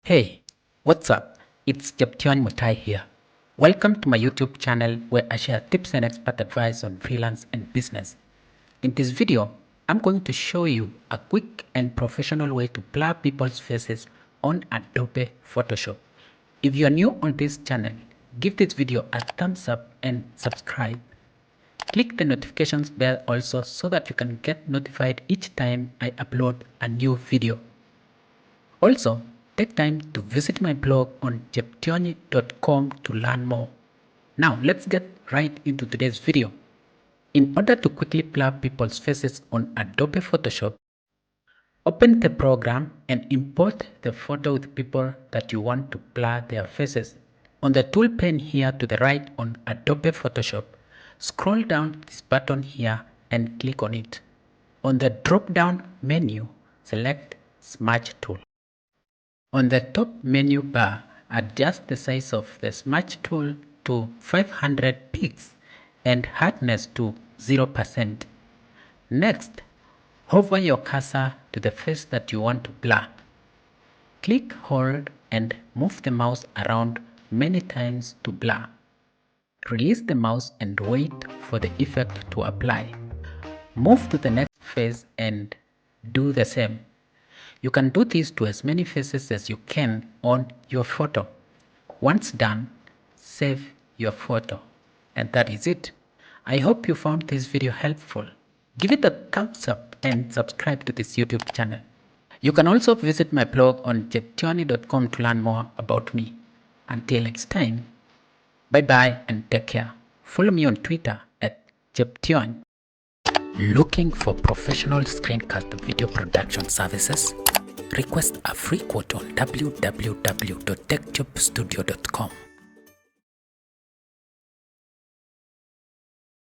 Hey, what's up? It's Jeption Mutai here. Welcome to my YouTube channel where I share tips and expert advice on freelance and business. In this video, I'm going to show you a quick and professional way to blur people's faces on Adobe Photoshop. If you're new on this channel, give this video a thumbs up and subscribe. Click the notifications bell also so that you can get notified each time I upload a new video. Also, take time to visit my blog on jeptioni.com to learn more. Now, let's get right into today's video. In order to quickly blur people's faces on Adobe Photoshop, open the program and import the photo with people that you want to blur their faces. On the tool pane here to the right on Adobe Photoshop, scroll down to this button here and click on it. On the drop-down menu, select Smudge tool. On the top menu bar, adjust the size of the smudge tool to 500 pixels and hardness to 0%. Next, hover your cursor to the face that you want to blur. Click, hold, and move the mouse around many times to blur. Release the mouse and wait for the effect to apply. Move to the next face and do the same. You can do this to as many faces as you can on your photo. Once done, save your photo. And that is it. I hope you found this video helpful. Give it a thumbs up and subscribe to this YouTube channel. You can also visit my blog on jeptioni.com to learn more about me. Until next time, bye bye and take care. Follow me on Twitter at jeption. Looking for professional screencast video production services? Request a free quote on www.techjobstudio.com.